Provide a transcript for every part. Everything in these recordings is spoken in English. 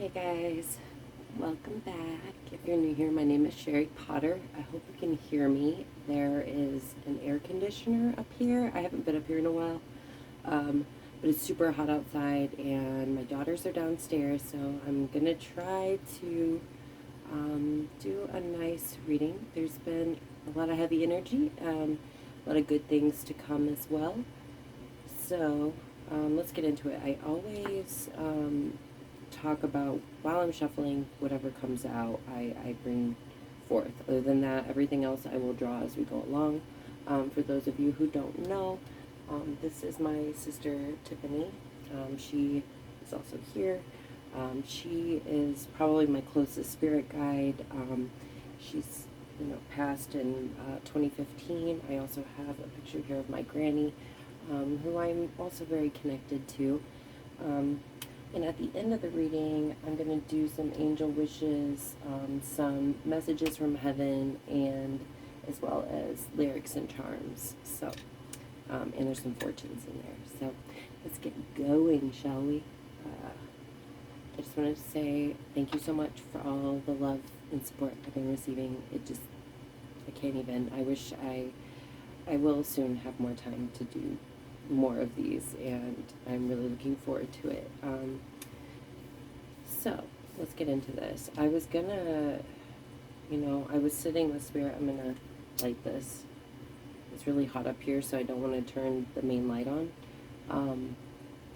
Hey guys, welcome back. If you're new here, my name is Shari Potter. I hope you can hear me. There is an air conditioner up here. I haven't been up here in a while, but it's super hot outside and my daughters are downstairs, so I'm gonna try to do a nice reading. There's been a lot of heavy energy, a lot of good things to come as well. So let's get into it. I always talk about, while I'm shuffling, whatever comes out, I bring forth. Other than that, everything else I will draw as we go along. For those of you who don't know, this is my sister Tiffany. She is also here. She is probably my closest spirit guide. She's passed in 2015. I also have a picture here of my granny, who I'm also very connected to. And at the end of the reading, I'm going to do some angel wishes, some messages from heaven, and as well as lyrics and charms. So, and there's some fortunes in there. So let's get going, shall we? I just wanted to say thank you so much for all the love and support I've been receiving. I can't even. I wish I will soon have more time to do more of these, and I'm really looking forward to it. So let's get into this. I was gonna, I was sitting with Spirit. I'm gonna light this. It's really hot up here, so I don't want to turn the main light on.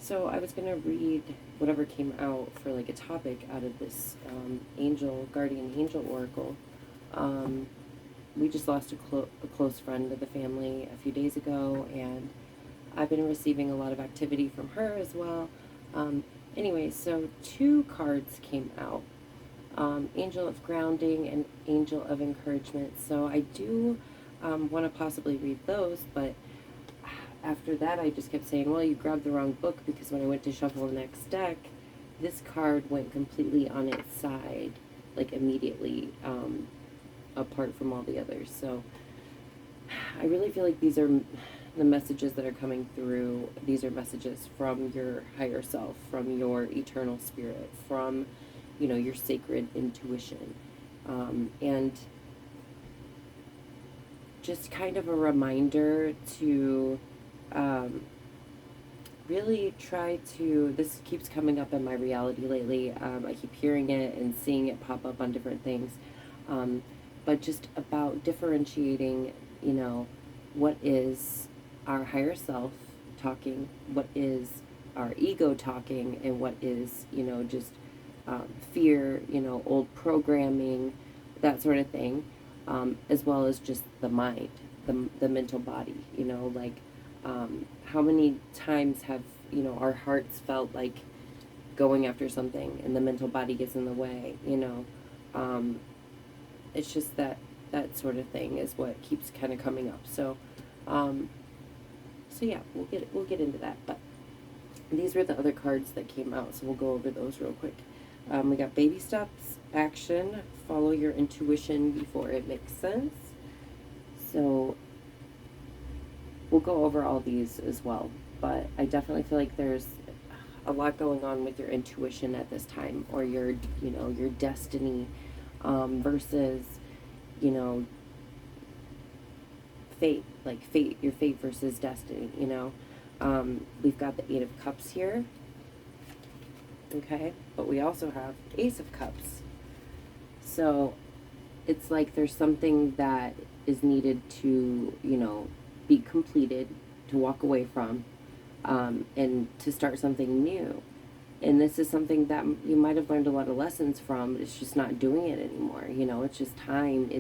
So I was gonna read whatever came out for like a topic out of this guardian angel oracle. We just lost a close friend of the family a few days ago, and I've been receiving a lot of activity from her as well. Anyway, so two cards came out. Angel of Grounding and Angel of Encouragement. So I do want to possibly read those, but after that I just kept saying, well, you grabbed the wrong book, because when I went to shuffle the next deck, this card went completely on its side, like immediately, apart from all the others. So I really feel like these are the messages that are coming through. These are messages from your higher self, from your eternal spirit, from, your sacred intuition. And just kind of a reminder to really try to, this keeps coming up in my reality lately. I keep hearing it and seeing it pop up on different things. But just about differentiating, what is our higher self talking, what is our ego talking, and what is, just fear, old programming, that sort of thing, as well as just the mind, the mental body, how many times have, our hearts felt like going after something and the mental body gets in the way, it's just that sort of thing is what keeps kind of coming up. So, so yeah, we'll get into that. But these were the other cards that came out, so we'll go over those real quick. We got baby steps, action, follow your intuition before it makes sense. So we'll go over all these as well. But I definitely feel like there's a lot going on with your intuition at this time, or your destiny, versus, fate, like your fate versus destiny, we've got the 8 of Cups here, okay, but we also have Ace of Cups. So it's like there's something that is needed to, be completed, to walk away from, and to start something new. And this is something that you might have learned a lot of lessons from, but it's just not doing it anymore. It's just time.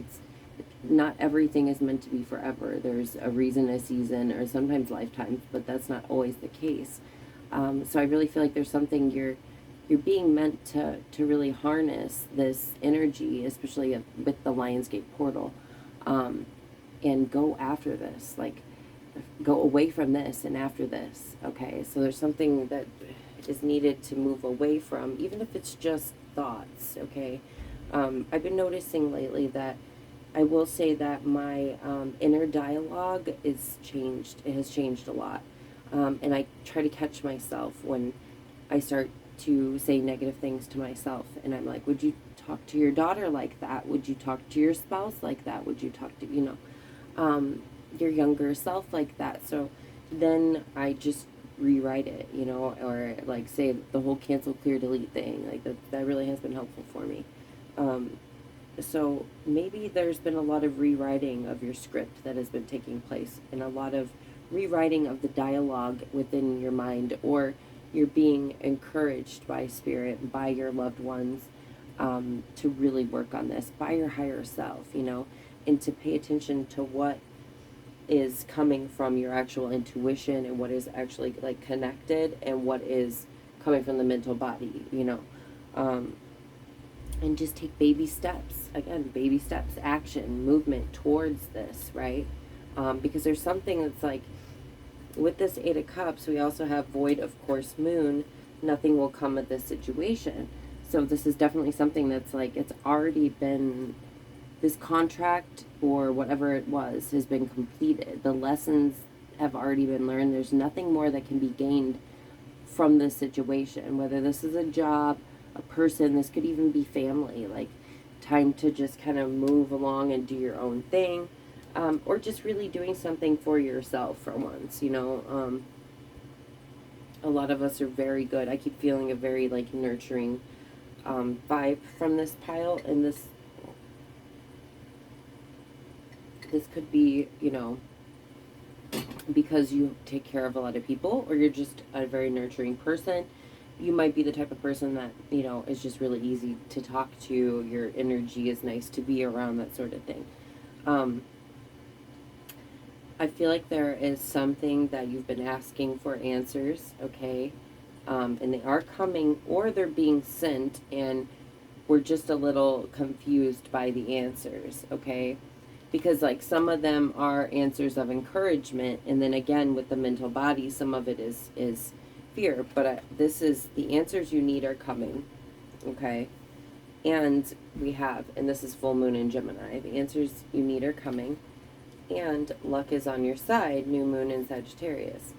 Not everything is meant to be forever. There's a reason, a season, or sometimes lifetimes, but that's not always the case. So I really feel like there's something you're being meant to really harness this energy, especially with the Lionsgate portal, and go after this, like go away from this and after this. Okay, so there's something that is needed to move away from, even if it's just thoughts. Okay, I've been noticing lately that I will say that my inner dialogue is changed. It has changed a lot. And I try to catch myself when I start to say negative things to myself. And I'm like, would you talk to your daughter like that? Would you talk to your spouse like that? Would you talk to, your younger self like that? So then I just rewrite it, or like say the whole cancel, clear, delete thing. Like that really has been helpful for me. So maybe there's been a lot of rewriting of your script that has been taking place, and a lot of rewriting of the dialogue within your mind, or you're being encouraged by spirit, by your loved ones, to really work on this, by your higher self, and to pay attention to what is coming from your actual intuition, and what is actually like connected, and what is coming from the mental body, and just take baby steps. Again, baby steps, action, movement towards this, right? Because there's something that's like, with this Eight of Cups, we also have void, of course, moon. Nothing will come of this situation. So this is definitely something that's like, it's already been, this contract or whatever it was has been completed. The lessons have already been learned. There's nothing more that can be gained from this situation, whether this is a job, a person, this could even be family, like time to just kind of move along and do your own thing, or just really doing something for yourself for once, a lot of us are very good. I keep feeling a very like nurturing vibe from this pile, and this could be, because you take care of a lot of people, or you're just a very nurturing person. You might be the type of person that, is just really easy to talk to. Your energy is nice to be around, that sort of thing. I feel like there is something that you've been asking for answers, okay? And they are coming, or they're being sent, and we're just a little confused by the answers, okay? Because like some of them are answers of encouragement, and then again with the mental body, some of it is fear. But this is, the answers you need are coming, okay? And we have, and this is full moon in Gemini, the answers you need are coming, and luck is on your side, new moon in Sagittarius.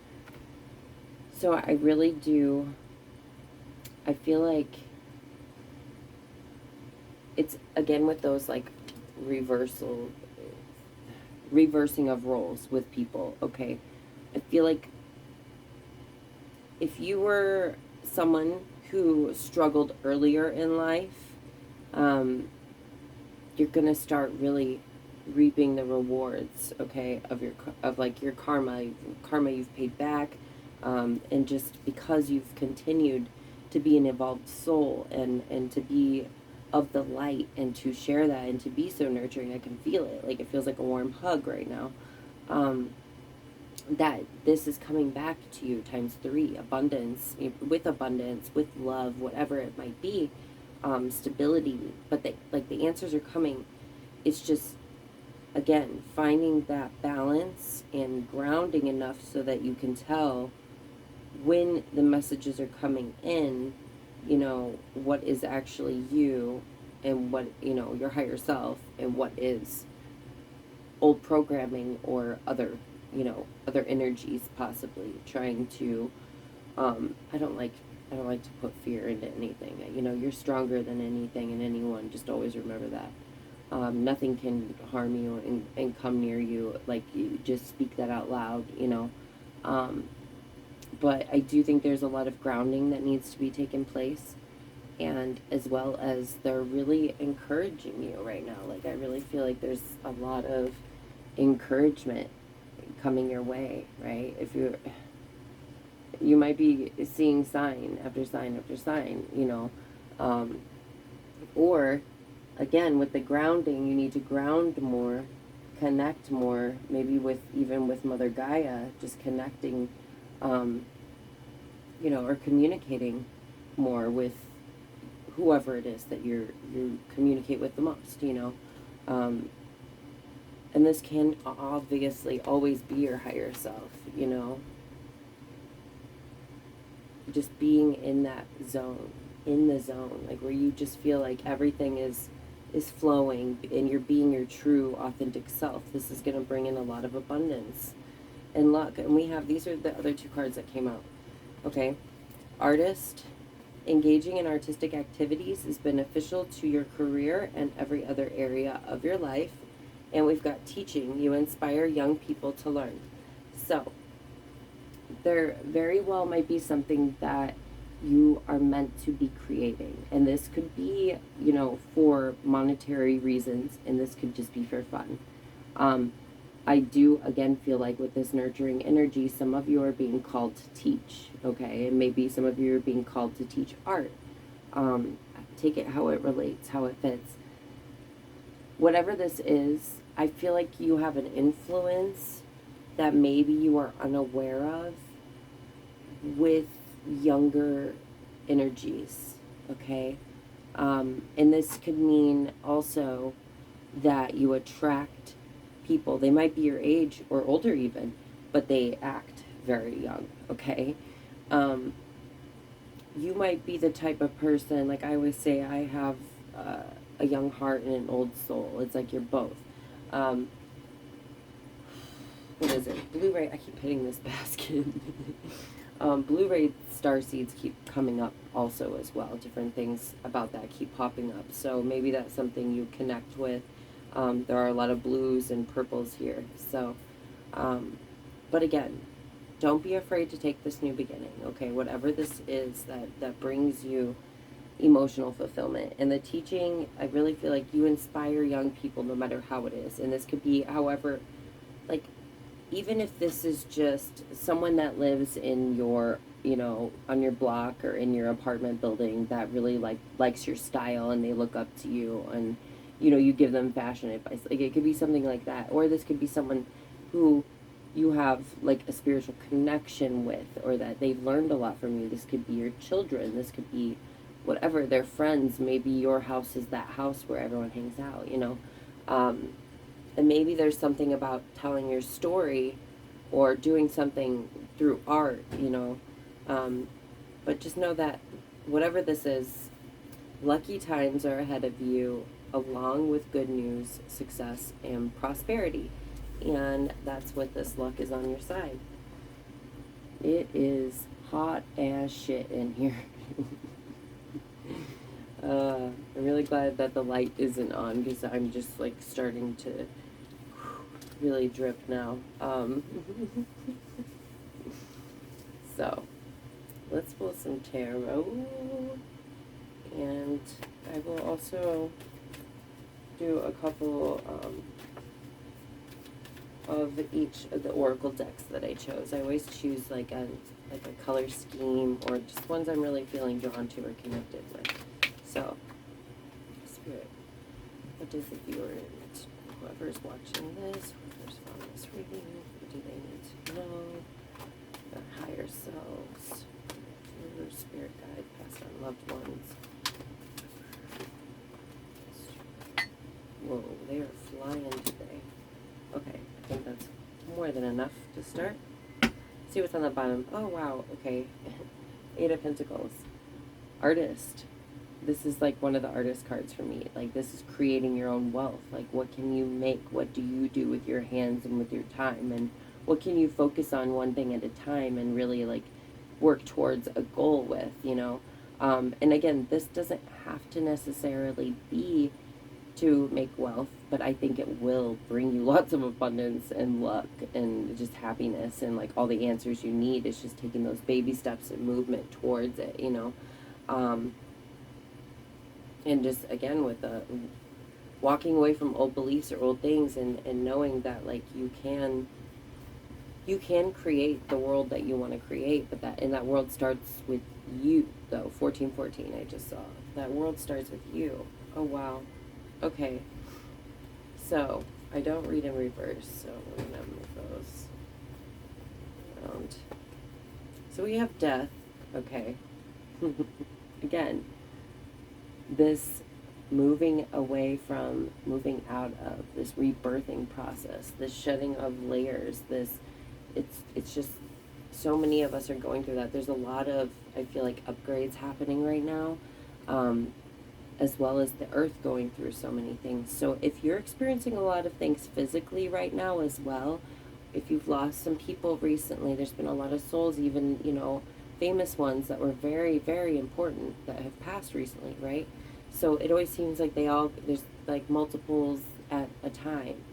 So I really do, I feel like it's again with those like reversing of roles with people, okay? I feel like if you were someone who struggled earlier in life, you're gonna start really reaping the rewards, okay, of your karma you've paid back, and just because you've continued to be an evolved soul, and to be of the light, and to share that, and to be so nurturing. I can feel it, like it feels like a warm hug right now, that this is coming back to you times 3, abundance, with love, whatever it might be, stability. But the answers are coming. It's just, again, finding that balance and grounding enough so that you can tell when the messages are coming in, what is actually you, and what, your higher self, and what is old programming, or other energies possibly trying to, I don't like to put fear into anything. You're stronger than anything and anyone. Just always remember that. Nothing can harm you and come near you. Like, you just speak that out loud, but I do think there's a lot of grounding that needs to be taken place, and as well as they're really encouraging you right now. Like, I really feel like there's a lot of encouragement coming your way, right? If you might be seeing sign after sign after sign, or again, with the grounding, you need to ground more, connect more, maybe even with Mother Gaia, just connecting, or communicating more with whoever it is that you communicate with the most, and this can obviously always be your higher self, just being in that zone, like where you just feel like everything is flowing, and you're being your true authentic self. This is going to bring in a lot of abundance and luck. And we have, these are the other 2 cards that came out, okay? Artist Engaging in artistic activities is beneficial to your career and every other area of your life. And we've got teaching. You inspire young people to learn. So, there very well might be something that you are meant to be creating. And this could be, for monetary reasons, and this could just be for fun. I do, again, feel like with this nurturing energy, some of you are being called to teach, okay? And maybe some of you are being called to teach art. Take it how it relates, how it fits. Whatever this is, I feel like you have an influence that maybe you are unaware of with younger energies, okay? And this could mean also that you attract people. They might be your age or older even, but they act very young, okay? You might be the type of person, like I always say, I have a young heart and an old soul. It's like you're both. What is it? Blu-ray, I keep hitting this basket. Blu-ray star seeds keep coming up also as well. Different things about that keep popping up. So maybe that's something you connect with. There are a lot of blues and purples here. So, but again, don't be afraid to take this new beginning, okay? Whatever this is that brings you emotional fulfillment. And the teaching, I really feel like you inspire young people no matter how it is. And this could be however, like, even if this is just someone that lives in your, on your block or in your apartment building that really likes your style and they look up to you and, you give them fashion advice. Like, it could be something like that. Or this could be someone who you have, like, a spiritual connection with, or that they've learned a lot from you. This could be your children. This could be whatever, their friends. Maybe your house is that house where everyone hangs out, and maybe there's something about telling your story or doing something through art, but just know that whatever this is, lucky times are ahead of you, along with good news, success, and prosperity. And that's what this luck is on your side. It is hot as shit in here. I'm really glad that the light isn't on because I'm just like starting to really drip now. So let's pull some tarot, and I will also do a couple of each of the oracle decks that I chose. I always choose like a color scheme or just ones I'm really feeling drawn to or connected with. So, Spirit, what does the viewer, whoever's watching this, whoever's found this reading, what do they need to know? Their higher selves, their spirit guide, past on loved ones. Whoa, they are flying today. Okay, I think that's more than enough to start. See what's on the bottom. Oh, wow, okay. 8 of Pentacles. Artist. This is like one of the artist cards for me. Like, this is creating your own wealth. Like, what can you make? What do you do with your hands and with your time? And what can you focus on one thing at a time and really, like, work towards a goal with, And again, this doesn't have to necessarily be to make wealth, but I think it will bring you lots of abundance and luck and just happiness and, like, all the answers you need. It's just taking those baby steps and movement towards it, And just, again, with the walking away from old beliefs or old things and knowing that, like, you can create the world that you want to create, but that world starts with you, though. 1414, I just saw. That world starts with you. Oh, wow. Okay. So, I don't read in reverse, so we're going to move those around. So we have death. Okay. Again, this moving away from, moving out of this rebirthing process, this shedding of layers, it's just, so many of us are going through that. There's a lot of, I feel like, upgrades happening right now, as well as the earth going through so many things. So if you're experiencing a lot of things physically right now as well, if you've lost some people recently, there's been a lot of souls even, famous ones that were very, very important that have passed recently, right? So it always seems like there's like multiples at a time.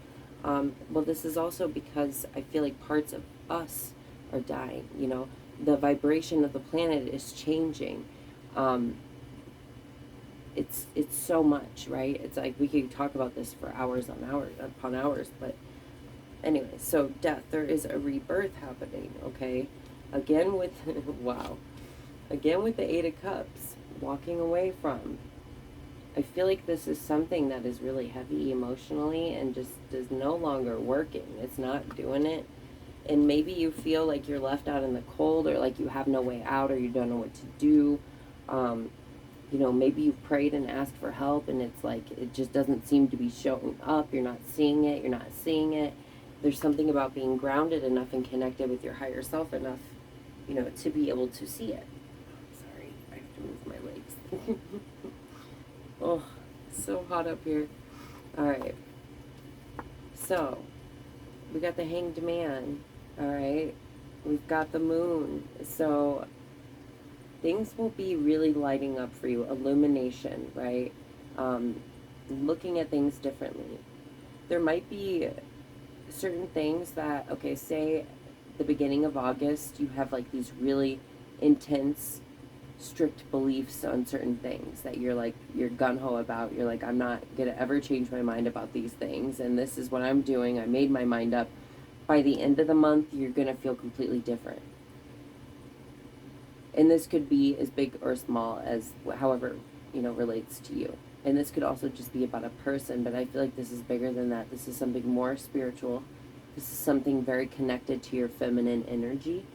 Well, this is also because I feel like parts of us are dying, you know, the vibration of the planet is changing. Um, it's so much, right? It's like we could talk about this for hours on hours upon hours, but anyway, so death, there is a rebirth happening, okay? Again with, wow. Again with the Eight of Cups, walking away from. I feel like this is something that is really heavy emotionally and just is no longer working. It's not doing it. And maybe you feel like you're left out in the cold, or like you have no way out, or you don't know what to do. You know, maybe you've prayed and asked for help, and it's like it just doesn't seem to be showing up. You're not seeing it. You're not seeing it. There's something about being grounded enough and connected with your higher self enough, you know, to be able to see it. Sorry, I have to move my legs. Oh, so hot up here. All right. So, we got the Hanged Man. All right. We've got the Moon. So, things will be really lighting up for you. Illumination, right? Looking at things differently. There might be certain things that, okay, say the beginning of August, you have like these really intense, strict beliefs on certain things that you're gung-ho about. You're like, I'm not gonna ever change my mind about these things, and this is what I'm doing. I made my mind up. By the end of the month, you're gonna feel completely different. And this could be as big or small as however, you know, relates to you. And this could also just be about a person, but I feel like this is bigger than that. This is something more spiritual. This is something very connected to your feminine energy.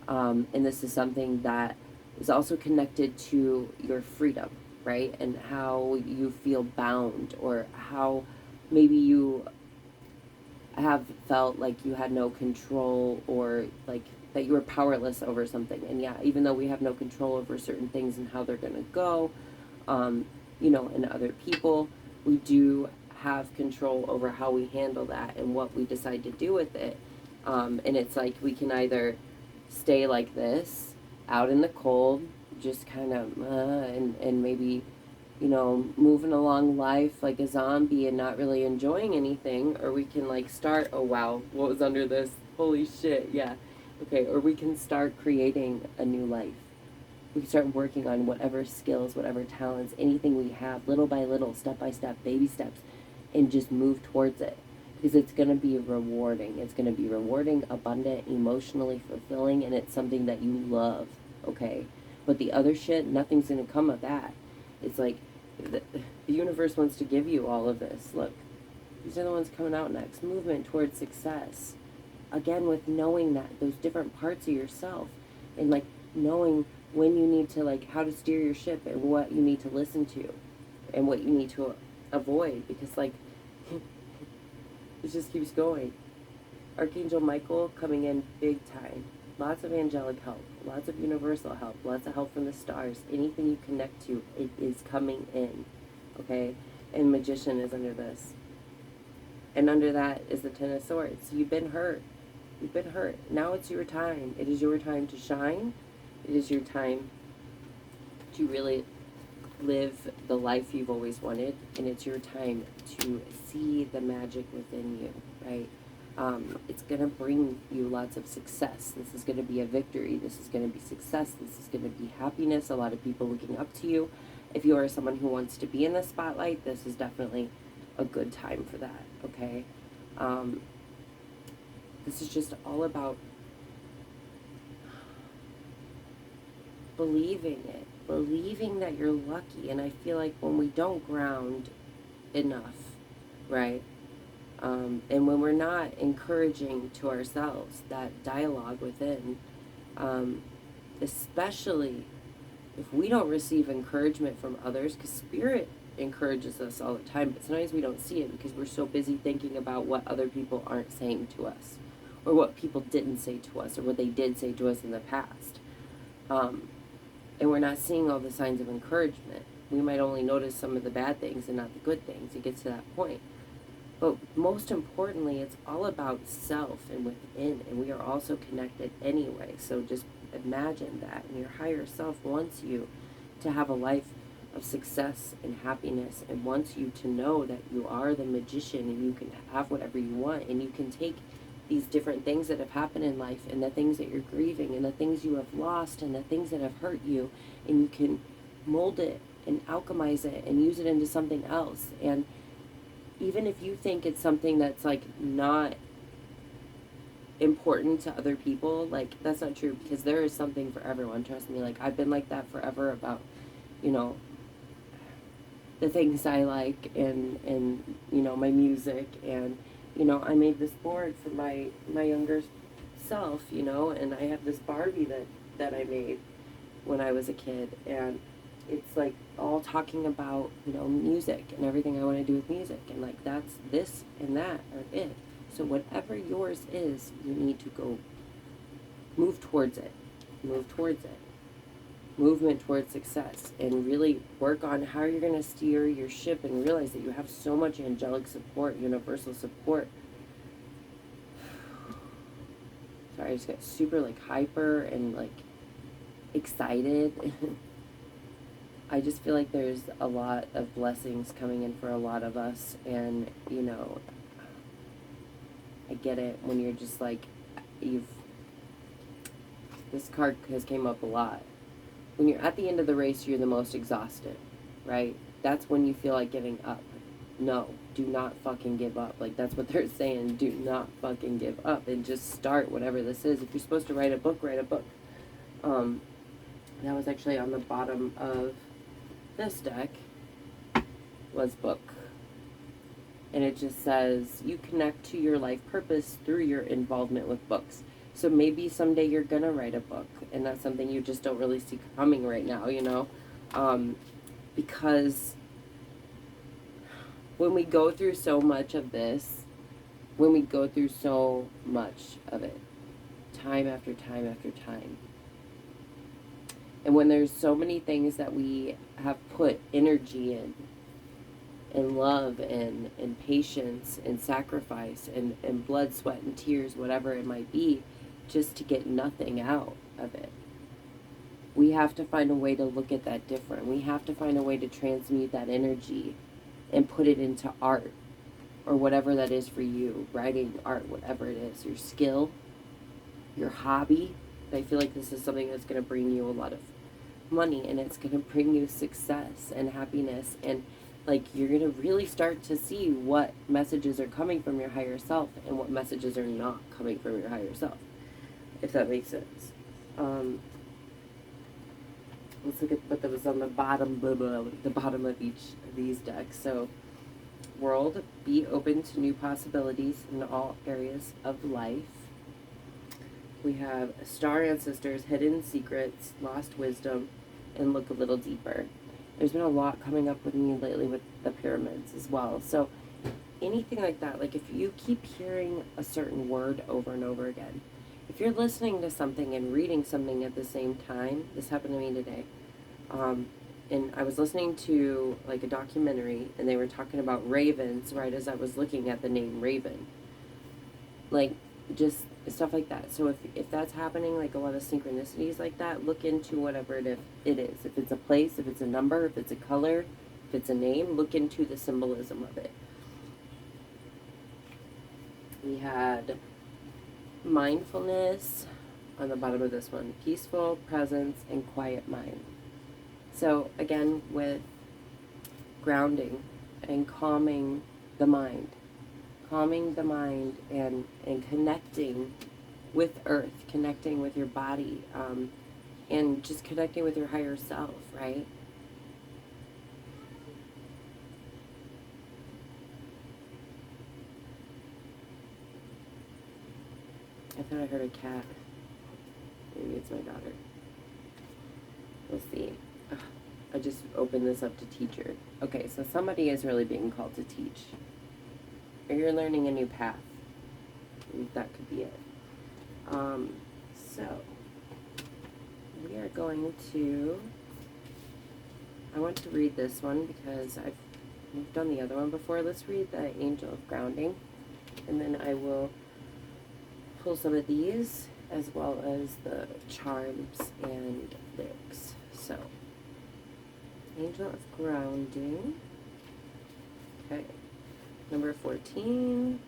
And this is something that is also connected to your freedom, right? And how you feel bound, or how maybe you have felt like you had no control, or like that you were powerless over something. And yeah, even though we have no control over certain things and how they're going to go, you know, and other people, we do have control over how we handle that and what we decide to do with it. And it's like we can either stay like this, out in the cold, just kind of, and maybe, you know, moving along life like a zombie and not really enjoying anything, or we can like start, oh wow, what was under this? Holy shit, yeah. Okay, or we can start creating a new life. We can start working on whatever skills, whatever talents, anything we have, little by little, step by step, baby steps, and just move towards it. Because it's going to be rewarding. It's going to be rewarding, abundant, emotionally fulfilling, and it's something that you love, okay? But the other shit, nothing's going to come of that. It's like the universe wants to give you all of this. Look, these are the ones coming out next. Movement towards success. Again, with knowing that, those different parts of yourself, and like knowing when you need to, like, how to steer your ship, and what you need to listen to and what you need to avoid, because like it just keeps going. Archangel Michael coming in big time. Lots of angelic help, lots of universal help, lots of help from the stars. Anything you connect to, it is coming in, okay? And Magician is under this. And under that is the Ten of Swords. You've been hurt. You've been hurt. Now it's your time. It is your time to shine. It is your time to really live the life you've always wanted. And it's your time to see the magic within you, right? It's going to bring you lots of success. This is going to be a victory. This is going to be success. This is going to be happiness. A lot of people looking up to you. If you are someone who wants to be in the spotlight, this is definitely a good time for that, okay? This is just all about believing it, believing that you're lucky. And I feel like when we don't ground enough, right? And when we're not encouraging to ourselves that dialogue within, especially if we don't receive encouragement from others, because spirit encourages us all the time, but sometimes we don't see it because we're so busy thinking about what other people aren't saying to us, or what people didn't say to us, or what they did say to us in the past. And we're not seeing all the signs of encouragement. We might only notice some of the bad things and not the good things. It gets to that point. But most importantly, it's all about self and within, and we are also connected anyway. So just imagine that, and your higher self wants you to have a life of success and happiness, and wants you to know that you are the magician and you can have whatever you want, and you can take these different things that have happened in life, and the things that you're grieving, and the things you have lost, and the things that have hurt you, and you can mold it and alchemize it and use it into something else. And even if you think it's something that's like not important to other people, like, that's not true, because there is something for everyone. Trust me. Like, I've been like that forever about, you know, the things I like, and you know, my music. And you know, I made this board for my younger self, you know, and I have this Barbie that I made when I was a kid, and it's like all talking about, you know, music and everything I want to do with music, and like, that's this and that are it. So whatever yours is, you need to go move towards it. Move towards it. Movement towards success, and really work on how you're going to steer your ship, and realize that you have so much angelic support, universal support. Sorry, I just got super like hyper and like excited. I just feel like there's a lot of blessings coming in for a lot of us, and you know, I get it when you're just like, this card has came up a lot. When you're at the end of the race, you're the most exhausted, right? That's when you feel like giving up. No, do not fucking give up. Like, that's what they're saying. Do not fucking give up, and just start whatever this is. If you're supposed to write a book, write a book. That was actually on the bottom of this deck, was book. And it just says, you connect to your life purpose through your involvement with books. So maybe someday you're gonna write a book, and that's something you just don't really see coming right now, you know? Because when we go through so much of this, when we go through so much of it, time after time after time, and when there's so many things that we have put energy in, and love, and patience, and sacrifice, and blood, sweat, and tears, whatever it might be, just to get nothing out of it. We have to find a way to look at that different. We have to find a way to transmute that energy and put it into art, or whatever that is for you. Writing, art, whatever it is. Your skill, your hobby. I feel like this is something that's going to bring you a lot of money, and it's going to bring you success and happiness, and like, you're going to really start to see what messages are coming from your higher self and what messages are not coming from your higher self, if that makes sense. Let's look at what that was on the bottom, the bottom of each of these decks. So, world, be open to new possibilities in all areas of life. We have star ancestors, hidden secrets, lost wisdom, and look a little deeper. There's been a lot coming up with me lately with the pyramids as well. So anything like that, like if you keep hearing a certain word over and over again, if you're listening to something and reading something at the same time, this happened to me today. And I was listening to like a documentary, and they were talking about ravens right as I was looking at the name Raven. Like, just stuff like that. So if that's happening, like a lot of synchronicities like that, look into whatever it is. If it's a place, if it's a number, if it's a color, if it's a name, look into the symbolism of it. We had mindfulness on the bottom of this one. Peaceful presence and quiet mind. So again, with grounding and calming the mind and connecting with earth, connecting with your body, and just connecting with your higher self, right? I thought I heard a cat. Maybe it's my daughter. We'll see. I just opened this up to teacher. Okay, so somebody is really being called to teach. Or you're learning a new path. That could be it. So, we are going to... I want to read this one because we've done the other one before. Let's read the Angel of Grounding. And then I will pull some of these as well as the charms and lyrics. So, Angel of Grounding. Okay. Number 14.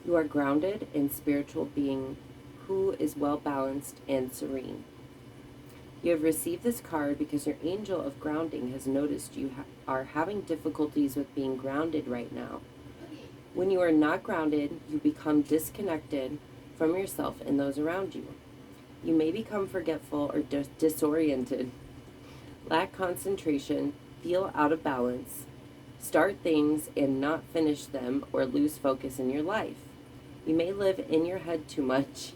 You are grounded in spiritual being who is well balanced and serene. You have received this card because your angel of grounding has noticed you are having difficulties with being grounded right now. When you are not grounded, you become disconnected from yourself and those around you. You may become forgetful or disoriented, lack concentration, feel out of balance, start things and not finish them, or lose focus in your life. You may live in your head too much.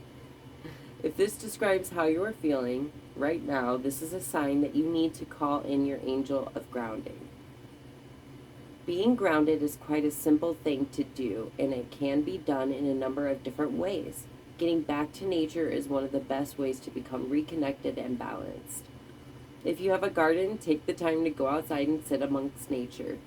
If this describes how you are feeling right now, this is a sign that you need to call in your angel of grounding. Being grounded is quite a simple thing to do, and it can be done in a number of different ways. Getting back to nature is one of the best ways to become reconnected and balanced. If you have a garden, take the time to go outside and sit amongst nature.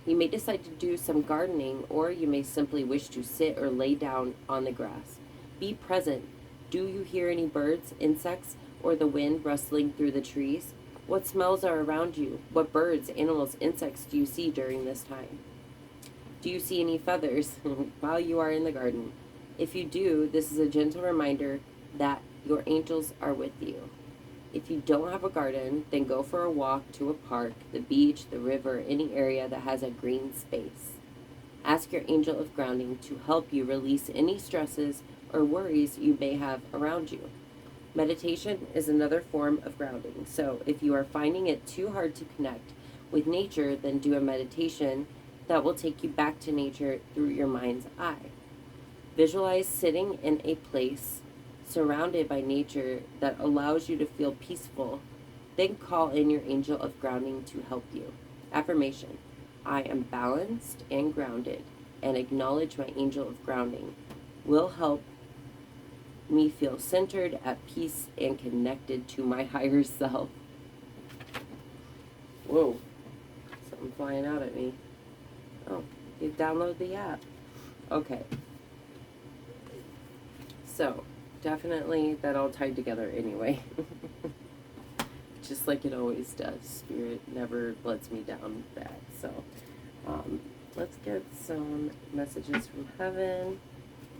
You may decide to do some gardening, or you may simply wish to sit or lay down on the grass. Be present. Do you hear any birds, insects, or the wind rustling through the trees? What smells are around you? What birds, animals, insects do you see during this time? Do you see any feathers while you are in the garden? If you do, this is a gentle reminder that your angels are with you. If you don't have a garden, then go for a walk to a park, the beach, the river, any area that has a green space. Ask your angel of grounding to help you release any stresses or worries you may have around you. Meditation is another form of grounding. So if you are finding it too hard to connect with nature, then do a meditation that will take you back to nature through your mind's eye. Visualize sitting in a place surrounded by nature that allows you to feel peaceful. Then call in your angel of grounding to help you. Affirmation: I am balanced and grounded, and acknowledge my angel of grounding will help me feel centered, at peace, and connected to my higher self. Whoa, something flying out at me. Oh, you download the app. Okay. So, definitely that all tied together anyway. Just like it always does. Spirit never lets me down bad. So, let's get some messages from heaven,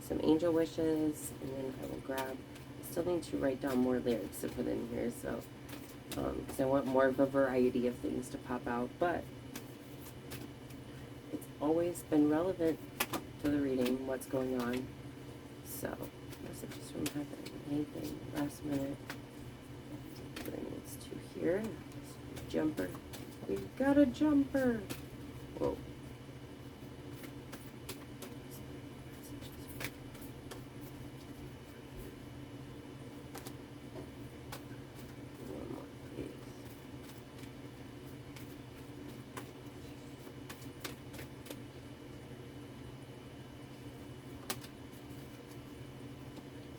some angel wishes, and then I will grab. I still need to write down more lyrics to put in here, so because I want more of a variety of things to pop out, but it's always been relevant to the reading, what's going on. So, messages from heaven, anything last minute that I needs to hear. Jumper. We've got a jumper. Whoa.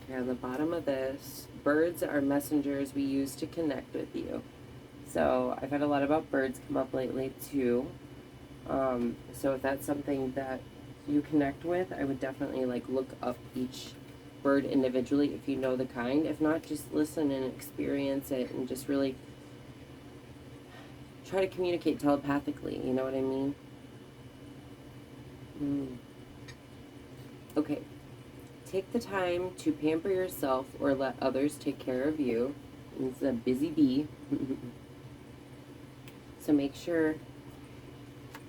On the bottom of this, birds are messengers we use to connect with you. So I've had a lot about birds come up lately too. So if that's something that you connect with, I would definitely look up each bird individually if you know the kind. If not, just listen and experience it and just really try to communicate telepathically, you know what I mean? Okay. Take the time to pamper yourself or let others take care of you. It's a busy bee. So make sure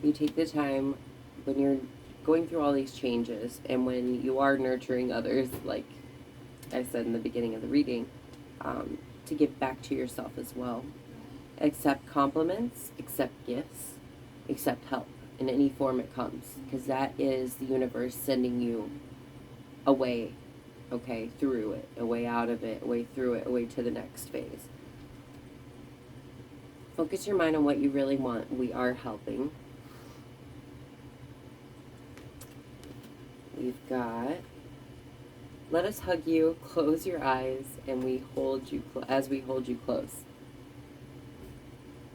you take the time when you're going through all these changes and when you are nurturing others, like I said in the beginning of the reading, to give back to yourself as well. Accept compliments, accept gifts, accept help in any form it comes, because that is the universe sending you a way, okay, through it, a way out of it, a way through it, a way to the next phase. Focus your mind on what you really want. We are helping. We've got, let us hug you, close your eyes, and we hold you as we hold you close.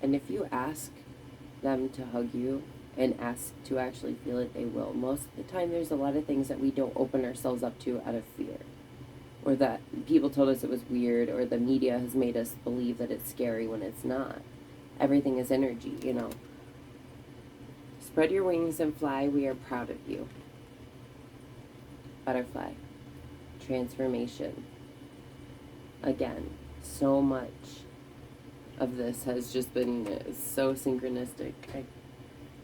And if you ask them to hug you, and ask to actually feel it, they will. Most of the time, there's a lot of things that we don't open ourselves up to out of fear. or that people told us it was weird, or the media has made us believe that it's scary when it's not. Everything is energy, you know. Spread your wings and fly. We are proud of you. Butterfly. Transformation. Again, so much of this has just been so synchronistic.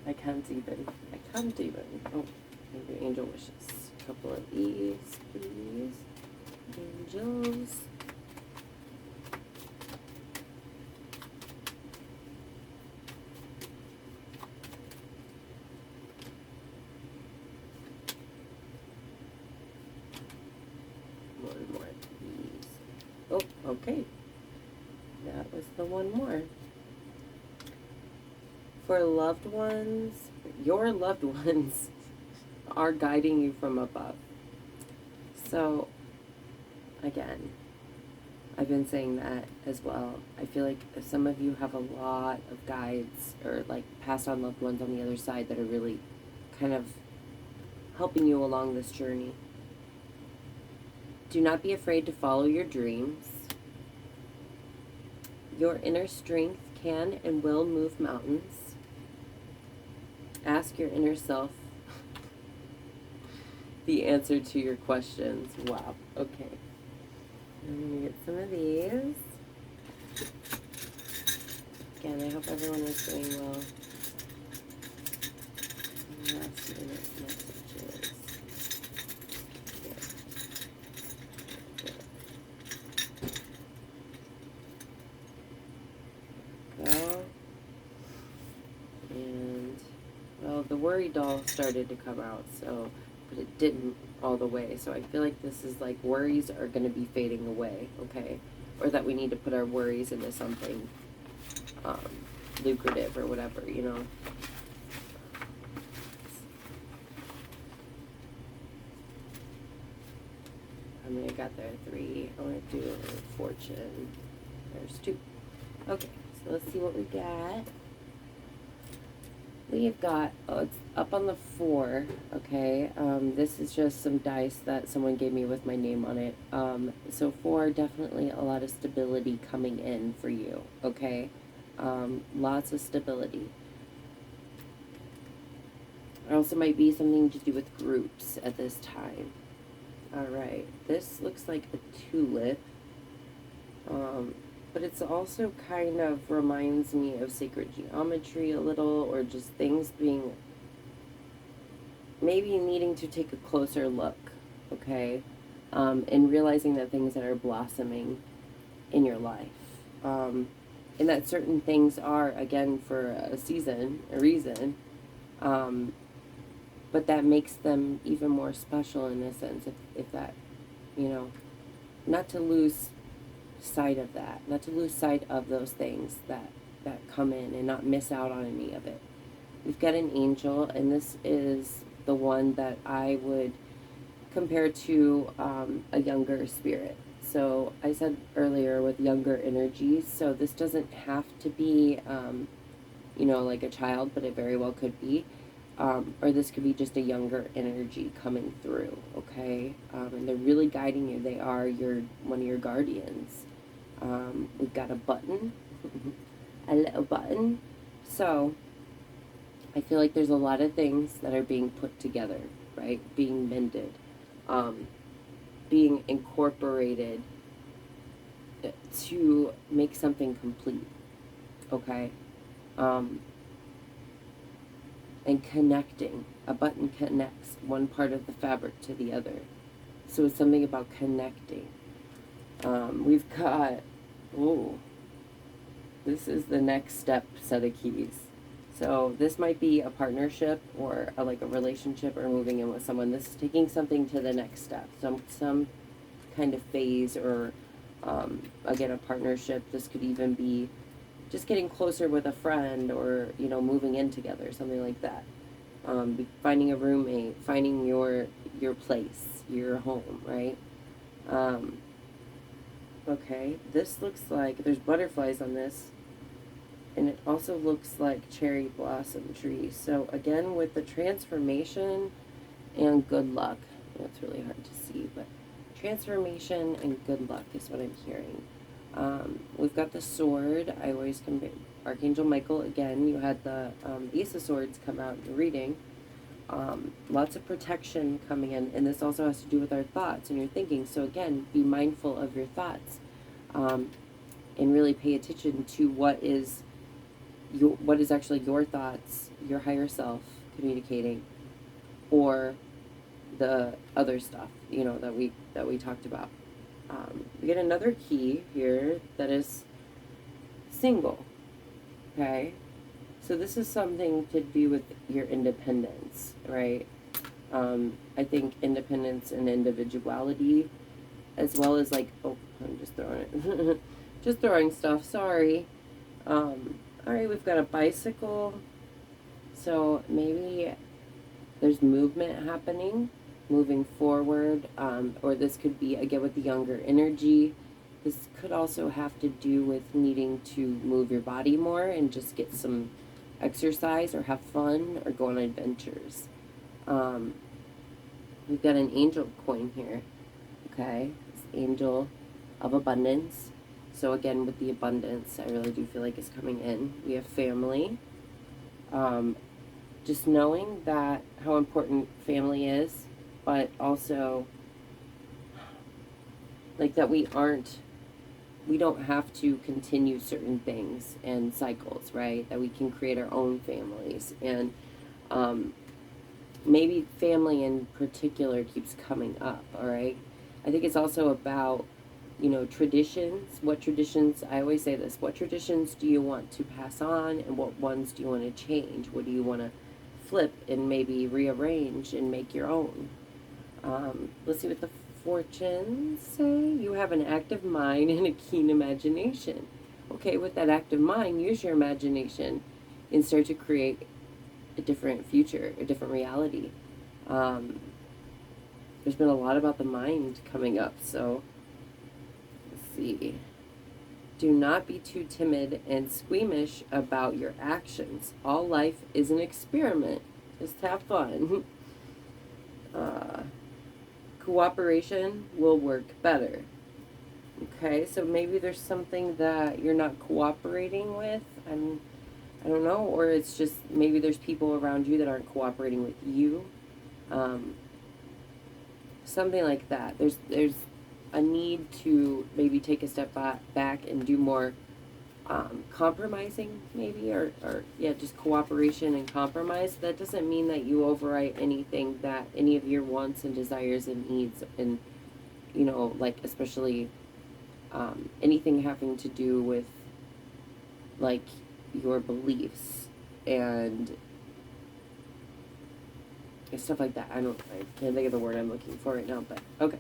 I can't even. Oh, maybe angel wishes. A couple of these, please. Angels. One more, please. Oh, okay. That was the one more. For loved ones, your loved ones are guiding you from above. So, again, I've been saying that as well. I feel like some of you have a lot of guides or like passed on loved ones on the other side that are really kind of helping you along this journey. Do not be afraid to follow your dreams. Your inner strength can and will move mountains. Ask your inner self the answer to your questions. Wow. Okay. I'm going to get some of these. Again, I hope everyone is doing well. Last minute messages. Go. And, well, the worry doll started to come out, so, but it didn't all the way. So I feel like this is like worries are going to be fading away, okay? Or that we need to put our worries into something lucrative or whatever, you know? I mean, I got there 3. I want to do fortune. There's 2. Okay, so let's see what we got. We've got, oh, it's up on the 4, okay? This is just some dice that someone gave me with my name on it. So 4, definitely a lot of stability coming in for you, okay? Lots of stability. It also might be something to do with groups at this time. All right, this looks like a tulip. But it's also kind of reminds me of sacred geometry a little, or just things being, maybe needing to take a closer look, okay? And realizing that things that are blossoming in your life. And that certain things are, again, for a season, a reason, but that makes them even more special in a sense, if that, you know, not to lose sight of that, not to lose sight of those things that come in and not miss out on any of it. We've got an angel, and this is the one that I would compare to a younger spirit. So I said earlier with younger energies, so this doesn't have to be, you know, like a child, but it very well could be. Or this could be just a younger energy coming through, okay? And they're really guiding you. They are one of your guardians. We've got a button, a little button. So I feel like there's a lot of things that are being put together, right? Being mended, being incorporated to make something complete, okay? And connecting. A button connects one part of the fabric to the other. So it's something about connecting. We've got, this is the next step set of keys. So this might be a partnership or like a relationship or moving in with someone. This is taking something to the next step. Some kind of phase or, again, a partnership. This could even be just getting closer with a friend or, you know, moving in together, something like that. Finding a roommate, finding your place, your home, right? Okay, this looks like, there's butterflies on this, and it also looks like cherry blossom trees. So again, with the transformation and good luck, it's really hard to see, but Transformation and good luck is what I'm hearing. We've got the sword. I always compare Archangel Michael. Again, you had the Ace of Swords come out in the reading. Lots of protection coming in, and this also has to do with our thoughts and your thinking. So again, be mindful of your thoughts, and really pay attention to what is actually your thoughts, your higher self communicating, or the other stuff, that we talked about. We get another key here that is single. Okay, so this is something to do with your independence, right? I think independence and individuality, as well as I'm just throwing it, just throwing stuff. Sorry. All right, we've got a bicycle. So maybe there's movement happening, moving forward, or this could be, again, with the younger energy. This could also have to do with needing to move your body more and just get some exercise or have fun or go on adventures. We've got an angel coin here, okay? This angel of abundance. So again, with the abundance, I really do feel like it's coming in. We have family. Just knowing that how important family is, but also that we don't have to continue certain things and cycles, right? That we can create our own families. And maybe family in particular keeps coming up, all right? I think it's also about, traditions. What traditions, I always say this, what traditions do you want to pass on, and what ones do you want to change? What do you want to flip and maybe rearrange and make your own? Let's see what the fortunes say. You have an active mind and a keen imagination. Okay, with that active mind, use your imagination and start to create a different future, a different reality. There's been a lot about the mind coming up, so let's see. Do not be too timid and squeamish about your actions. All life is an experiment. Just have fun. Cooperation will work better. Okay, so maybe there's something that you're not cooperating with. I don't know, or it's just maybe there's people around you that aren't cooperating with you. Something like that. There's a need to maybe take a step back and do more compromising, maybe, or just cooperation and compromise. That doesn't mean that you overwrite anything that any of your wants and desires and needs, and especially anything having to do with your beliefs and stuff like that. I can't think of the word I'm looking for right now, but okay.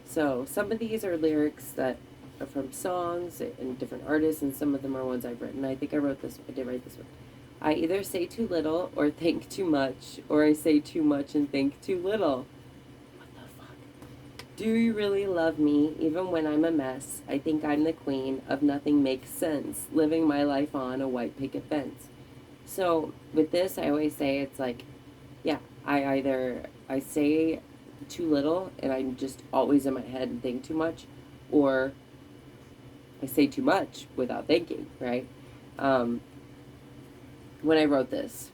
So some of these are lyrics that are from songs and different artists, and some of them are ones I've written. I think I did write this one. I either say too little or think too much, or I say too much and think too little. What the fuck? Do you really love me even when I'm a mess? I think I'm the queen of nothing makes sense, living my life on a white picket fence. So with this, I always say it's I say too little and I'm just always in my head and think too much, or I say too much without thinking, right? When I wrote this,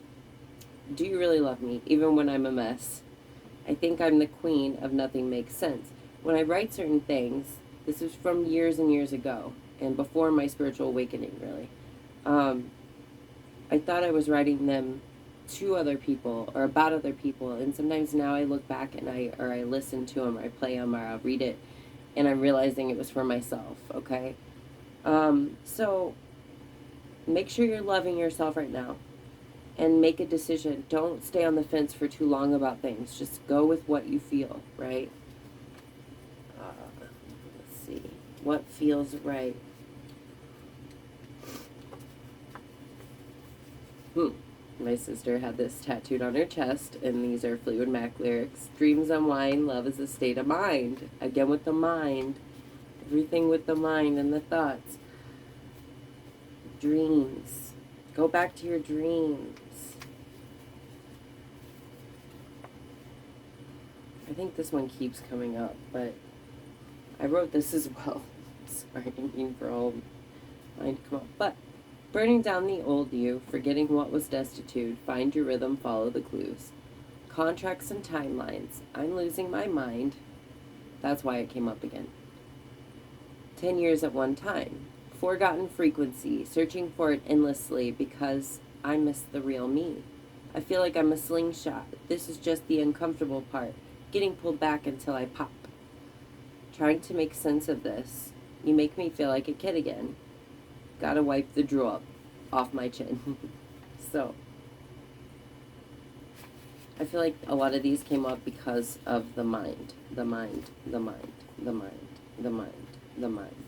do you really love me even when I'm a mess? I think I'm the queen of nothing makes sense. When I write certain things, this is from years and years ago and before my spiritual awakening, really. I thought I was writing them to other people or about other people, and sometimes now I look back and I listen to them, or I play them, or I'll read it, and I'm realizing it was for myself. Okay, so make sure you're loving yourself right now, and make a decision. Don't stay on the fence for too long about things. Just go with what you feel, right? Let's see what feels right. My sister had this tattooed on her chest, and these are Fleetwood Mac lyrics. Dreams unwind, love is a state of mind. Again with the mind. Everything with the mind and the thoughts. Dreams. Go back to your dreams. I think this one keeps coming up, but I wrote this as well. Sorry, I didn't mean for all mine to come up. But burning down the old you, forgetting what was destitute, find your rhythm, follow the clues. Contracts and timelines. I'm losing my mind. That's why it came up again. 10 years at one time. Forgotten frequency, searching for it endlessly because I miss the real me. I feel like I'm a slingshot. This is just the uncomfortable part. Getting pulled back until I pop. Trying to make sense of this. You make me feel like a kid again. Gotta wipe the drool off my chin. So, I feel like a lot of these came up because of the mind. The mind, the mind, the mind, the mind, the mind.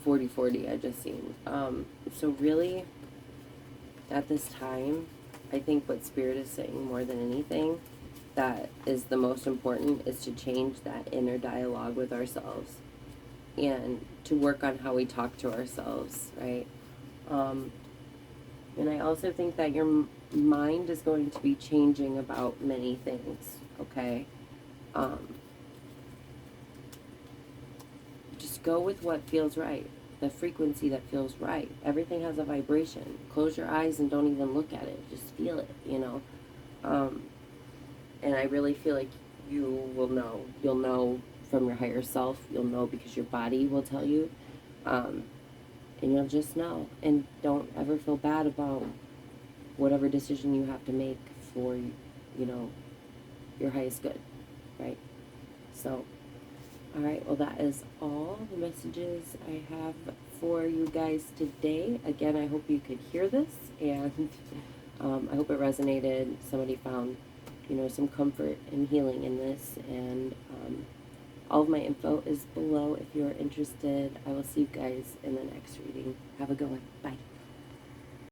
40/40 I just seen. So really, at this time, I think what Spirit is saying more than anything that is the most important is to change that inner dialogue with ourselves and to work on how we talk to ourselves, right? And I also think that your mind is going to be changing about many things, okay? Just go with what feels right, the frequency that feels right. Everything has a vibration. Close your eyes and don't even look at it. Just feel it, you know? And I really feel like you will know. You'll know from your higher self. You'll know because your body will tell you. And you'll just know. And don't ever feel bad about whatever decision you have to make for, you know, your highest good, right? So, all right, well, that is all the messages I have for you guys today. Again, I hope you could hear this, and I hope it resonated. Somebody found, you know, some comfort and healing in this, and all of my info is below if you're interested. I will see you guys in the next reading. Have a good one. Bye.